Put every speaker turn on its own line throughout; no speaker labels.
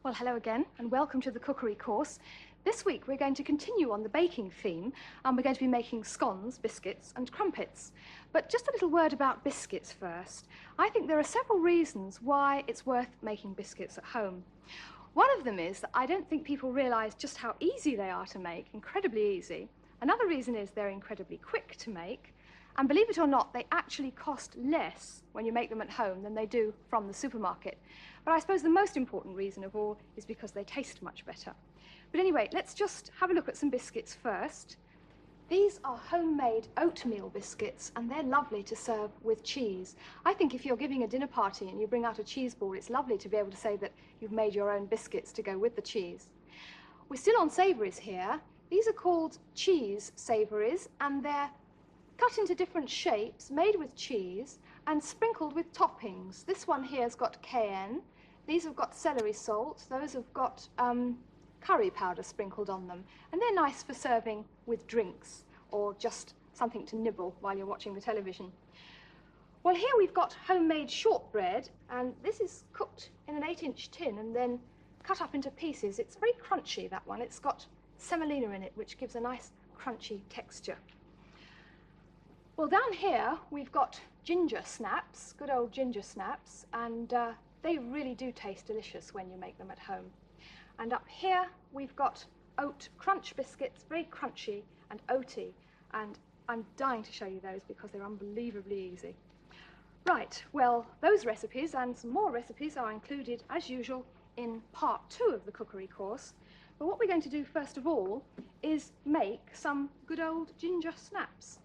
Well, hello again, and welcome to the cookery course. This week we're going to continue on the baking theme, and we're going to be making scones, biscuits, and crumpets. But just a little word about biscuits first. I think there are several reasons why it's worth making biscuits at home. One of them is that I don't think people realise just how easy they are to make, incredibly easy. Another reason is they're incredibly quick to make. And believe it or not, they actually cost less when you make them at home than they do from the supermarket. But I suppose the most important reason of all is because they taste much better. But anyway, let's just have a look at some biscuits first. These are homemade oatmeal biscuits, and they're lovely to serve with cheese. I think if you're giving a dinner party and you bring out a cheese ball, it's lovely to be able to say that you've made your own biscuits to go with the cheese. We're still on savouries here. These are called cheese savouries, and they're cut into different shapes, made with cheese, and sprinkled with toppings. This one here has got cayenne. These have got celery salt. Those have got curry powder sprinkled on them. And they're nice for serving with drinks or just something to nibble while you're watching the television. Well, here we've got homemade shortbread, and this is cooked in an 8-inch tin and then cut up into pieces. It's very crunchy, that one. It's got semolina in it, which gives a nice crunchy texture. Well, down here we've got ginger snaps, good old ginger snaps, and they really do taste delicious when you make them at home. And up here we've got oat crunch biscuits, very crunchy and oaty, and I'm dying to show you those because they're unbelievably easy. Right, well, those recipes and some more recipes are included, as usual, in part 2 of the cookery course. But what we're going to do first of all is make some good old ginger snaps.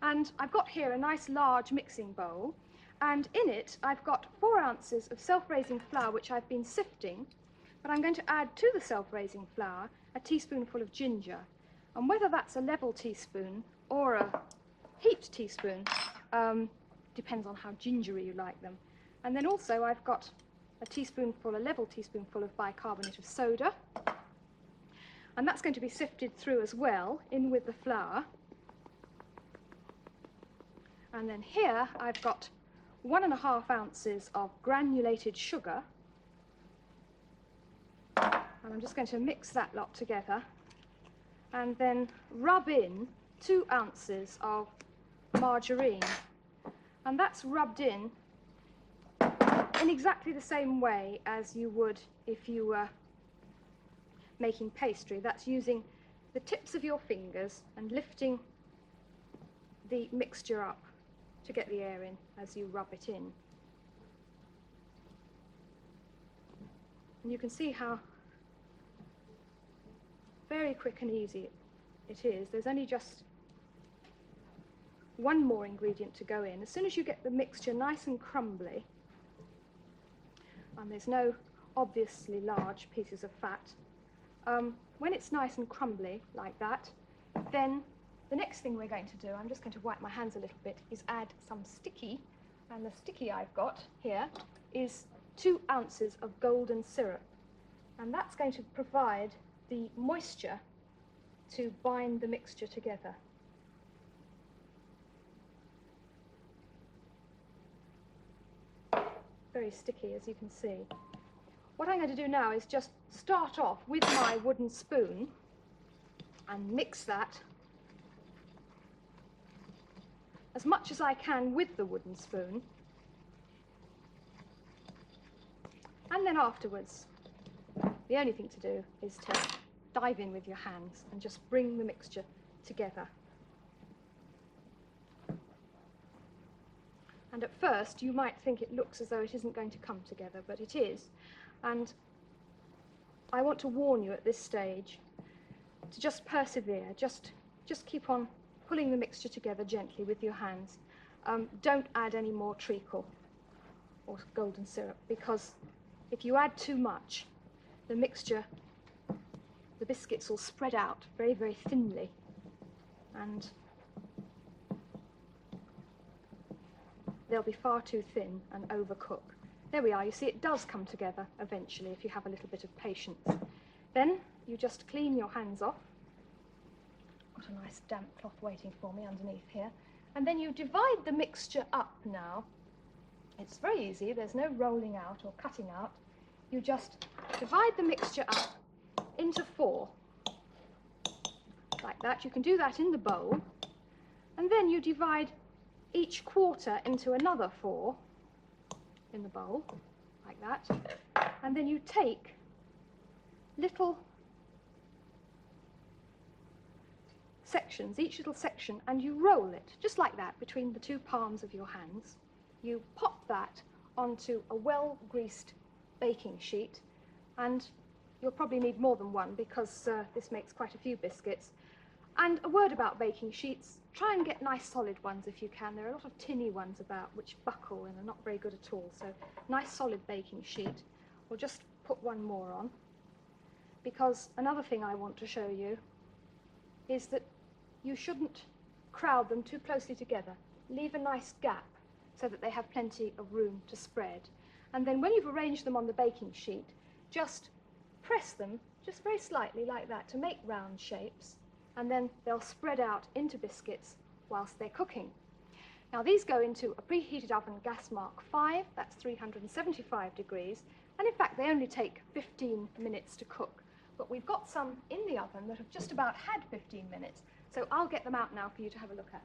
And I've got here a nice large mixing bowl, and in it I've got 4 ounces of self-raising flour which I've been sifting, but I'm going to add to the self-raising flour a teaspoonful of ginger. And whether that's a level teaspoon or a heaped teaspoon depends on how gingery you like them. And then also I've got a level teaspoonful of bicarbonate of soda, and that's going to be sifted through as well in with the flour. And then here I've got 1.5 ounces of granulated sugar, and I'm just going to mix that lot together and then rub in 2 ounces of margarine, and that's rubbed in exactly the same way as you would if you were making pastry. That's using the tips of your fingers and lifting the mixture up to get the air in as you rub it in. And you can see how very quick and easy it is. There's only just one more ingredient to go in. As soon as you get the mixture nice and crumbly, and there's no obviously large pieces of fat, when it's nice and crumbly like that, then the next thing we're going to do, I'm just going to wipe my hands a little bit, is add some sticky. And the sticky I've got here is 2 ounces of golden syrup. And that's going to provide the moisture to bind the mixture together. Very sticky, as you can see. What I'm going to do now is just start off with my wooden spoon and mix that as much as I can with the wooden spoon, and then afterwards the only thing to do is to dive in with your hands and just bring the mixture together. And at first you might think it looks as though it isn't going to come together, but it is. And I want to warn you at this stage to just persevere, just keep on pulling the mixture together gently with your hands. Don't add any more treacle or golden syrup, because if you add too much, the mixture, the biscuits will spread out very, very thinly, and they'll be far too thin and overcook. There we are. You see, it does come together eventually if you have a little bit of patience. Then you just clean your hands off. Got a nice damp cloth waiting for me underneath here. And then you divide the mixture up now. It's very easy. There's no rolling out or cutting out. you just divide the mixture up into 4, like that. You can do that in the bowl, and then you divide each quarter into another 4 in the bowl, like that, and then you take little sections, each little section, and you roll it, just like that, between the 2 palms of your hands. You pop that onto a well-greased baking sheet, and you'll probably need more than one because this makes quite a few biscuits. And a word about baking sheets, try and get nice solid ones if you can. There are a lot of tinny ones about which buckle and are not very good at all, so nice solid baking sheet. We'll just put one more on, because another thing I want to show you is that you shouldn't crowd them too closely together. Leave a nice gap so that they have plenty of room to spread. And then when you've arranged them on the baking sheet, just press them just very slightly like that to make round shapes, and then they'll spread out into biscuits whilst they're cooking. Now these go into a preheated oven, gas mark 5, that's 375 degrees, and in fact they only take 15 minutes to cook. But we've got some in the oven that have just about had 15 minutes, so I'll get them out now for you to have a look at.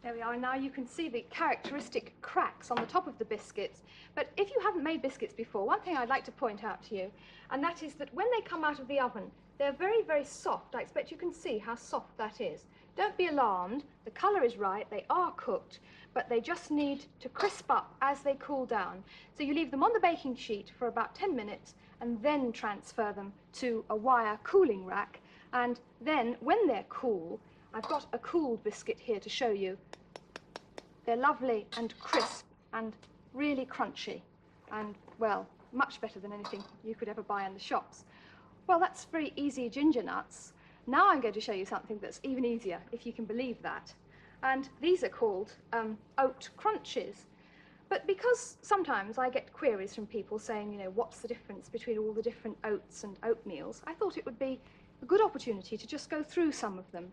There we are. Now you can see the characteristic cracks on the top of the biscuits. But if you haven't made biscuits before, one thing I'd like to point out to you, and that is that when they come out of the oven, they're very, very soft. I expect you can see how soft that is. Don't be alarmed. The colour is right. They are cooked, but they just need to crisp up as they cool down. So you leave them on the baking sheet for about 10 minutes and then transfer them to a wire cooling rack. And then when they're cool, I've got a cooled biscuit here to show you. They're lovely and crisp and really crunchy and, well, much better than anything you could ever buy in the shops. Well, that's very easy ginger nuts. Now I'm going to show you something that's even easier, if you can believe that. And these are called oat crunches. But because sometimes I get queries from people saying, you know, what's the difference between all the different oats and oatmeals, I thought it would be a good opportunity to just go through some of them.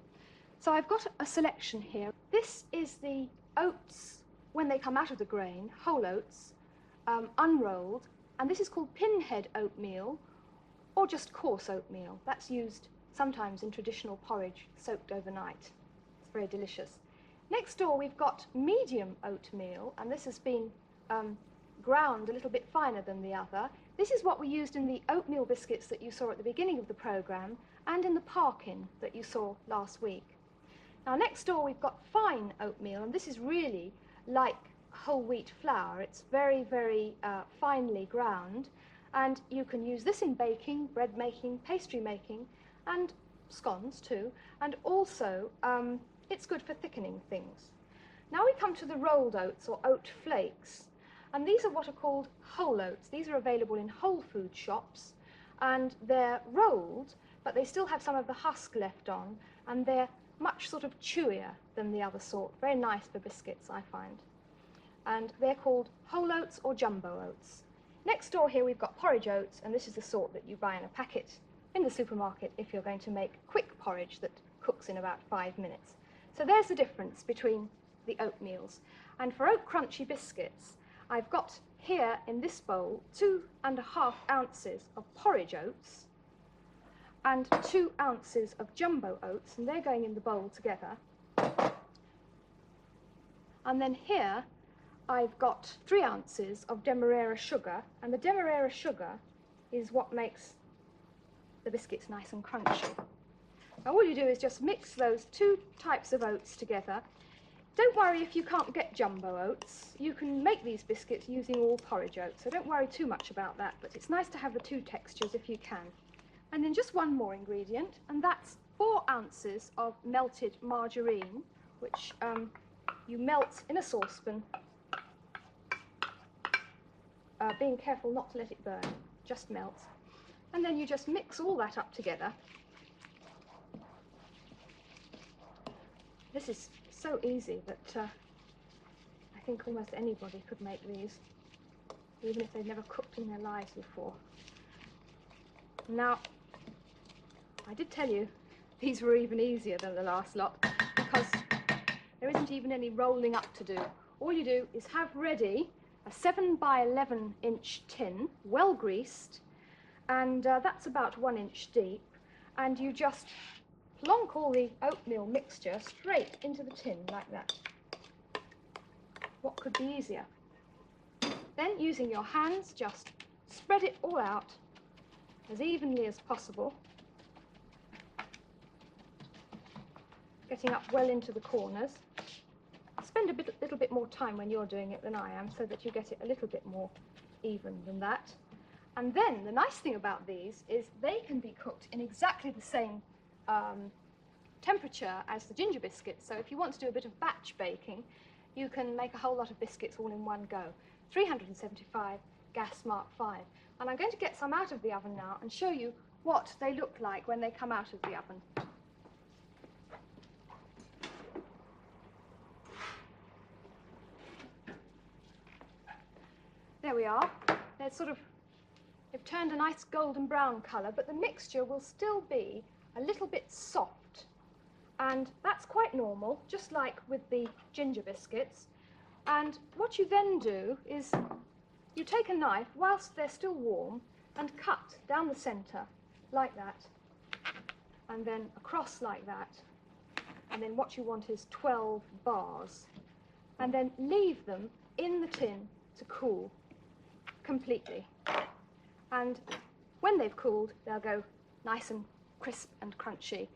So I've got a selection here. This is the oats when they come out of the grain, whole oats, unrolled, and this is called pinhead oatmeal or just coarse oatmeal. That's used sometimes in traditional porridge soaked overnight. It's very delicious. Next door we've got medium oatmeal, and this has been ground a little bit finer than the other. This is what we used in the oatmeal biscuits that you saw at the beginning of the programme and in the parkin that you saw last week. Now next door we've got fine oatmeal, and this is really like whole wheat flour. It's very, very finely ground, and you can use this in baking, bread making, pastry making, and scones too, and also it's good for thickening things. Now we come to the rolled oats or oat flakes, and these are what are called whole oats. These are available in whole food shops, and they're rolled, but they still have some of the husk left on, and they're much sort of chewier than the other sort. Very nice for biscuits, I find. And they're called whole oats or jumbo oats. Next door here we've got porridge oats, and this is the sort that you buy in a packet in the supermarket if you're going to make quick porridge that cooks in about 5 minutes. So there's the difference between the oatmeals. And for oat crunchy biscuits, I've got here in this bowl 2½ ounces of porridge oats and 2 ounces of jumbo oats, and they're going in the bowl together. And then here I've got 3 ounces of demerara sugar, and the demerara sugar is what makes the biscuits nice and crunchy. Now all you do is just mix those 2 types of oats together. Don't worry if you can't get jumbo oats. You can make these biscuits using all porridge oats, so don't worry too much about that, but it's nice to have the 2 textures if you can. And then just one more ingredient, and that's 4 ounces of melted margarine, which you melt in a saucepan, being careful not to let it burn, just melt. And then you just mix all that up together. This is so easy that I think almost anybody could make these, even if they've never cooked in their lives before. Now, I did tell you these were even easier than the last lot, because they There isn't even any rolling up to do. All you do is have ready a 7 by 11 inch tin, well greased, and that's about 1 inch deep, and you just plonk all the oatmeal mixture straight into the tin like that. What could be easier? Then, using your hands, just spread it all out as evenly as possible, getting up well into the corners. Spend a little bit more time when you're doing it than I am, so that you get it a little bit more even than that. And then the nice thing about these is they can be cooked in exactly the same temperature as the ginger biscuits. So if you want to do a bit of batch baking, you can make a whole lot of biscuits all in one go. 375, gas mark 5. And I'm going to get some out of the oven now and show you what they look like when they come out of the oven. There we are. They've turned a nice golden brown colour, but the mixture will still be a little bit soft. And that's quite normal, just like with the ginger biscuits. And what you then do is you take a knife whilst they're still warm and cut down the centre like that, and then across like that. And then what you want is 12 bars. And then leave them in the tin to cool completely. And when they've cooled, they'll go nice and crisp and crunchy.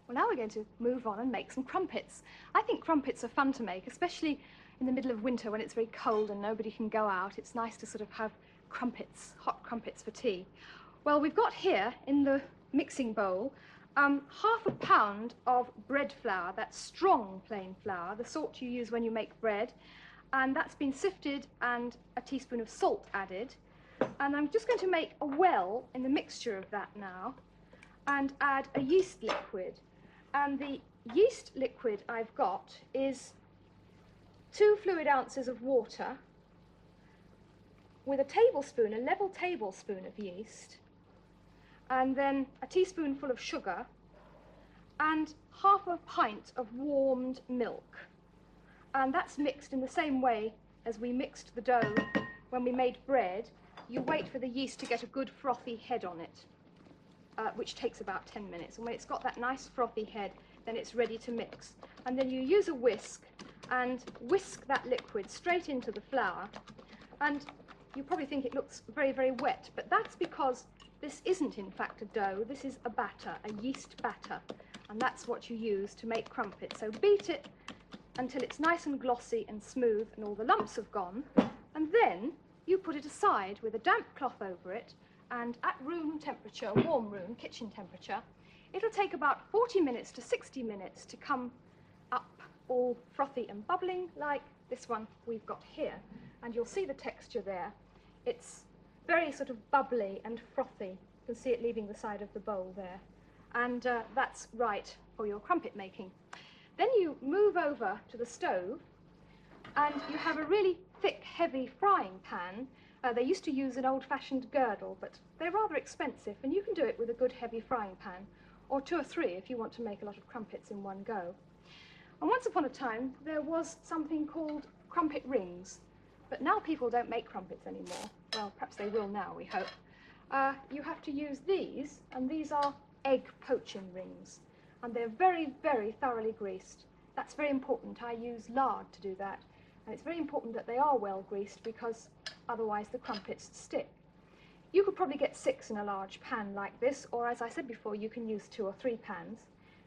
Well, now we're going to move on and make some crumpets. I think crumpets are fun to make, especially in the middle of winter when it's very cold and nobody can go out. It's nice to sort of have crumpets, hot crumpets for tea. Well, we've got here in the mixing bowl half a pound of bread flour, that's strong plain flour, the sort you use when you make bread, and that's been sifted and a teaspoon of salt added. And I'm just going to make a well in the mixture of that now and add a yeast liquid. And the yeast liquid I've got is 2 fluid ounces of water with a tablespoon, a level tablespoon of yeast, and then a teaspoonful of sugar and half a pint of warmed milk. And that's mixed in the same way as we mixed the dough when we made bread. You wait for the yeast to get a good frothy head on it, which takes about 10 minutes. And when it's got that nice frothy head, then it's ready to mix. And then you use a whisk and whisk that liquid straight into the flour. And you probably think it looks very, very wet, but that's because this isn't in fact a dough, this is a batter, a yeast batter, and that's what you use to make crumpets. So beat it until it's nice and glossy and smooth and all the lumps have gone, and then you put it aside with a damp cloth over it, and at room temperature, warm room, kitchen temperature, it'll take about 40 minutes to 60 minutes to come up all frothy and bubbling like this one we've got here. And you'll see the texture there. It's very sort of bubbly and frothy. You can see it leaving the side of the bowl there. And that's right for your crumpet making. Then you move over to the stove and you have a really thick, heavy frying pan. They used to use an old-fashioned girdle, but they're rather expensive, and you can do it with a good heavy frying pan, or 2 or 3 if you want to make a lot of crumpets in one go. And once upon a time, there was something called crumpet rings. But now people don't make crumpets anymore. Well, perhaps they will now, we hope. You have to use these, and these are egg poaching rings. And they're very, very thoroughly greased. That's very important. I use lard to do that. And it's very important that they are well greased, because otherwise the crumpets stick. You could probably get 6 in a large pan like this, or as I said before, you can use 2 or 3 pans.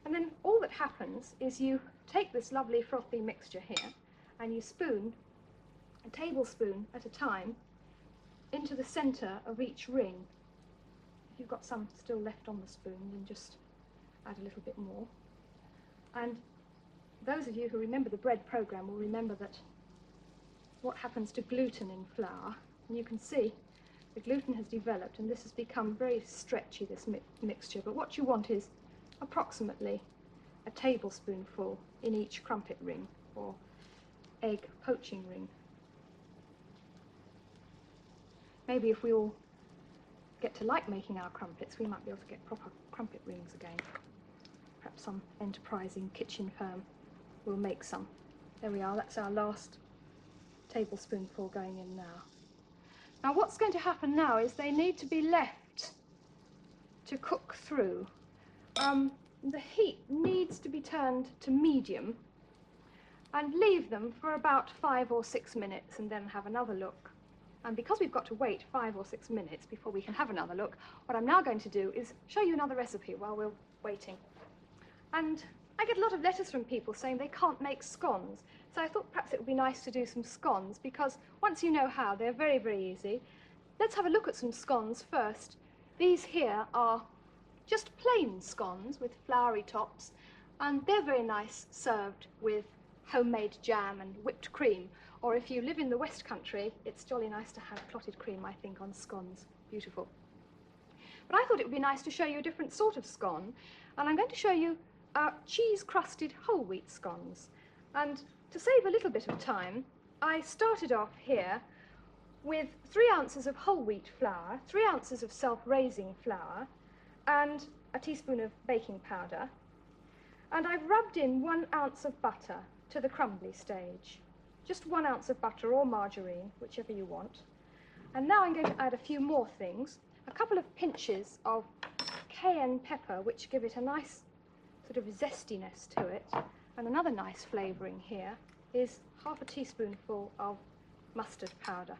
And then all that happens is you take this lovely frothy mixture here, and you spoon a tablespoon at a time into the centre of each ring. If you've got some still left on the spoon, then just add a little bit more. And those of you who remember the bread programme will remember that what happens to gluten in flour, and you can see the gluten has developed and this has become very stretchy, this mixture, but what you want is approximately a tablespoonful in each crumpet ring or egg poaching ring. maybe if we all get to like making our crumpets, we might be able to get proper crumpet rings again. Perhaps some enterprising kitchen firm will make some. There we are, that's our last tablespoonful going in now. Now what's going to happen now is they need to be left to cook through. The heat needs to be turned to medium and leave them for about 5 or 6 minutes and then have another look. And because we've got to wait 5 or 6 minutes before we can have another look, what I'm now going to do is show you another recipe while we're waiting. And I get a lot of letters from people saying they can't make scones, so I thought perhaps it would be nice to do some scones, because once you know how, they're very, very easy. Let's have a look at some scones first. These here are just plain scones with floury tops, and they're very nice served with homemade jam and whipped cream, or if you live in the West Country, it's jolly nice to have clotted cream, I think, on scones. Beautiful. But I thought it would be nice to show you a different sort of scone, and I'm going to show you cheese-crusted whole wheat scones. And to save a little bit of time, I started off here with 3 ounces of whole wheat flour, 3 ounces of self-raising flour, and a teaspoon of baking powder. And I've rubbed in 1 ounce of butter to the crumbly stage. Just 1 ounce of butter or margarine, whichever you want. And now I'm going to add a few more things. A couple of pinches of cayenne pepper, which give it a nice sort of zestiness to it. And another nice flavouring here is half a teaspoonful of mustard powder,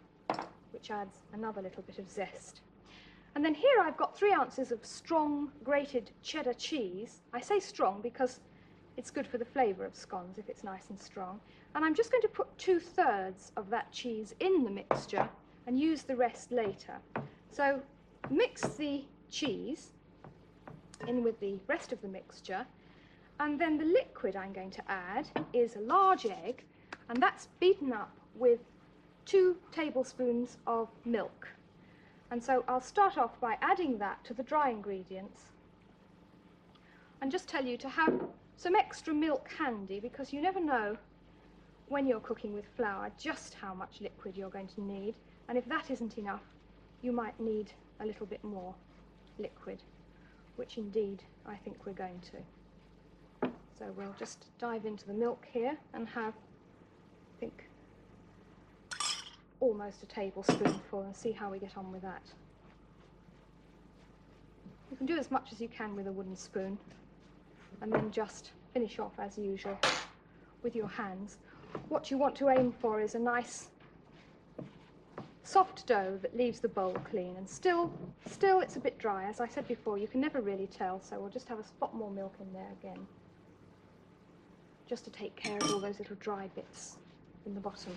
which adds another little bit of zest. And then here I've got 3 ounces of strong grated cheddar cheese. I say strong because it's good for the flavour of scones if it's nice and strong. And I'm just going to put 2/3 of that cheese in the mixture and use the rest later. So mix the cheese in with the rest of the mixture, and then the liquid I'm going to add is a large egg, and that's beaten up with 2 tablespoons of milk. And so I'll start off by adding that to the dry ingredients and just tell you to have some extra milk handy, because you never know when you're cooking with flour just how much liquid you're going to need, and if that isn't enough you might need a little bit more liquid, which indeed I think we're going to. So we'll just dive into the milk here and have, I think, almost a tablespoonful, and see how we get on with that. You can do as much as you can with a wooden spoon and then just finish off as usual with your hands. What you want to aim for is a nice soft dough that leaves the bowl clean, and still it's a bit dry. As I said before, you can never really tell, so we'll just have a spot more milk in there again, just to take care of all those little dry bits in the bottom.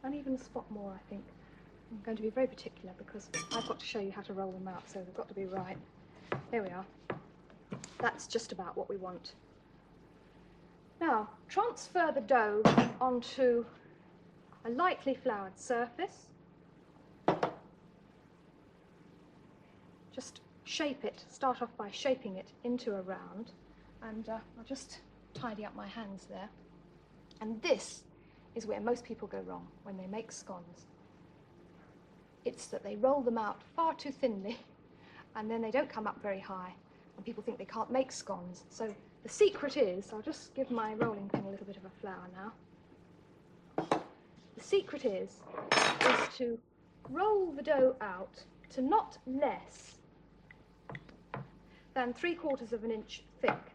And even a spot more, I think. I'm going to be very particular because I've got to show you how to roll them out, so they've got to be right. There we are. That's just about what we want. Now, transfer the dough onto a lightly floured surface. Just shape it, start off by shaping it into a round. And I'll just tidy up my hands there. And this is where most people go wrong when they make scones. It's that they roll them out far too thinly, and then they don't come up very high, and people think they can't make scones. So the secret is, I'll just give my rolling pin a little bit of a flour now. The secret is to roll the dough out to not less than 3/4 of an inch thick.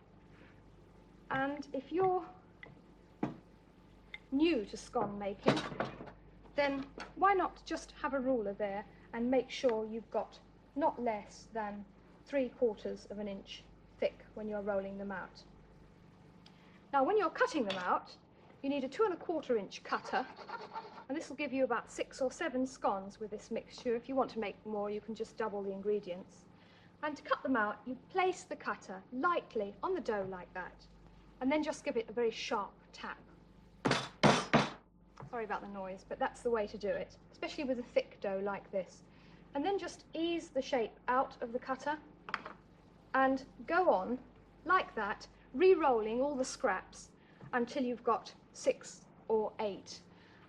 And if you're new to scone making, then why not just have a ruler there and make sure you've got not less than 3/4 of an inch thick when you're rolling them out. Now when you're cutting them out, you need a 2¼ inch cutter, and this will give you about 6 or 7 scones with this mixture. If you want to make more, you can just double the ingredients. And to cut them out, you place the cutter lightly on the dough like that, and then just give it a very sharp tap. Sorry about the noise, but that's the way to do it, especially with a thick dough like this. And then just ease the shape out of the cutter and go on like that, re-rolling all the scraps until you've got 6 or 8.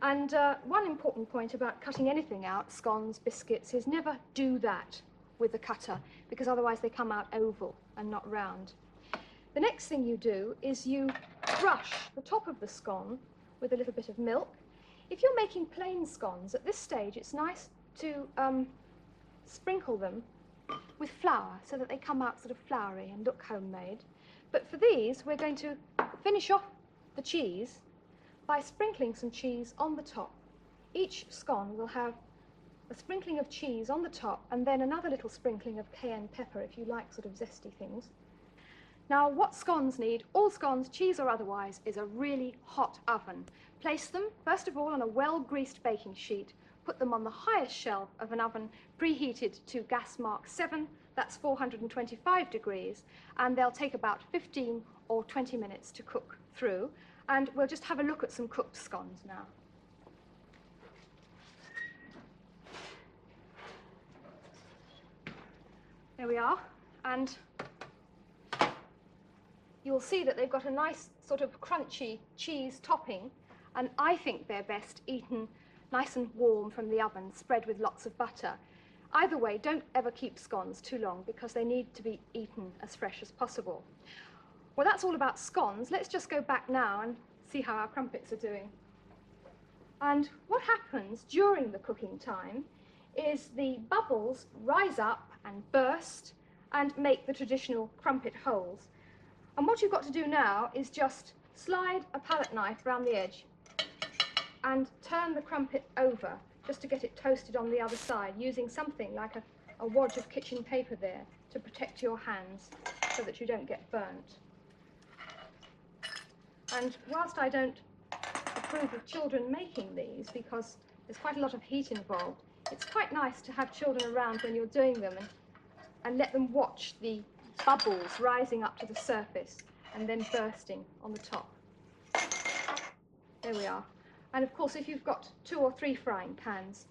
And one important point about cutting anything out, scones, biscuits, is never do that with the cutter, because otherwise they come out oval and not round. The next thing you do is you brush the top of the scone with a little bit of milk. If you're making plain scones, at this stage it's nice to sprinkle them with flour so that they come out sort of floury and look homemade. But for these, we're going to finish off the cheese by sprinkling some cheese on the top. Each scone will have a sprinkling of cheese on the top and then another little sprinkling of cayenne pepper if you like sort of zesty things. Now, what scones need, all scones, cheese or otherwise, is a really hot oven. Place them, first of all, on a well-greased baking sheet. Put them on the highest shelf of an oven preheated to gas mark 7, that's 425 degrees, and they'll take about 15 or 20 minutes to cook through. And we'll just have a look at some cooked scones now. There we are, and you'll see that they've got a nice sort of crunchy cheese topping, and I think they're best eaten nice and warm from the oven, spread with lots of butter. Either way, don't ever keep scones too long because they need to be eaten as fresh as possible. Well, that's all about scones. Let's just go back now and see how our crumpets are doing. And what happens during the cooking time is the bubbles rise up and burst and make the traditional crumpet holes. And what you've got to do now is just slide a palette knife around the edge and turn the crumpet over just to get it toasted on the other side, using something like a wad of kitchen paper there to protect your hands so that you don't get burnt. And whilst I don't approve of children making these because there's quite a lot of heat involved, it's quite nice to have children around when you're doing them and let them watch the bubbles rising up to the surface and then bursting on the top. There we are. And of course, if you've got 2 or 3 frying pans,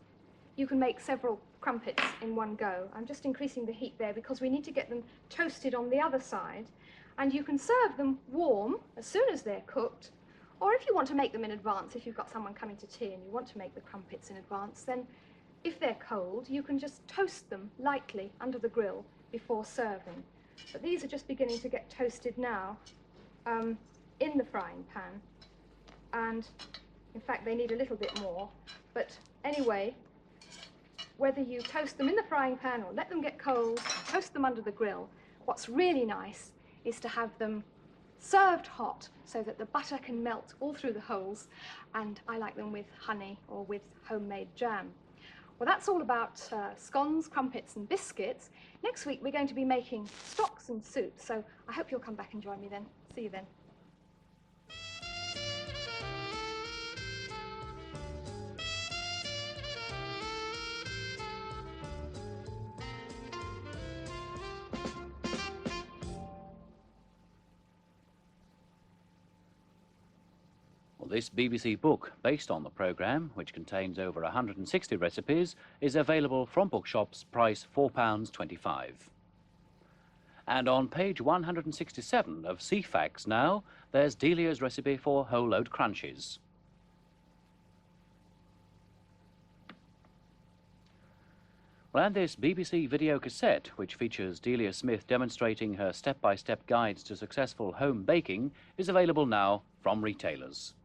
you can make several crumpets in one go. I'm just increasing the heat there because we need to get them toasted on the other side. And you can serve them warm as soon as they're cooked, or if you want to make them in advance, if you've got someone coming to tea and you want to make the crumpets in advance, then if they're cold, you can just toast them lightly under the grill before serving. But these are just beginning to get toasted now in the frying pan, and in fact they need a little bit more. But anyway, whether you toast them in the frying pan or let them get cold, toast them under the grill, what's really nice is to have them served hot so that the butter can melt all through the holes, and I like them with honey or with homemade jam. Well, that's all about scones, crumpets and biscuits. Next week we're going to be making stocks and soups, so I hope you'll come back and join me then. See you then.
This BBC book, based on the programme, which contains over 160 recipes, is available from bookshops, price £4.25. And on page 167 of CFAX now, there's Delia's recipe for whole oat crunches. Well, and this BBC video cassette, which features Delia Smith demonstrating her step-by-step guides to successful home baking, is available now from retailers.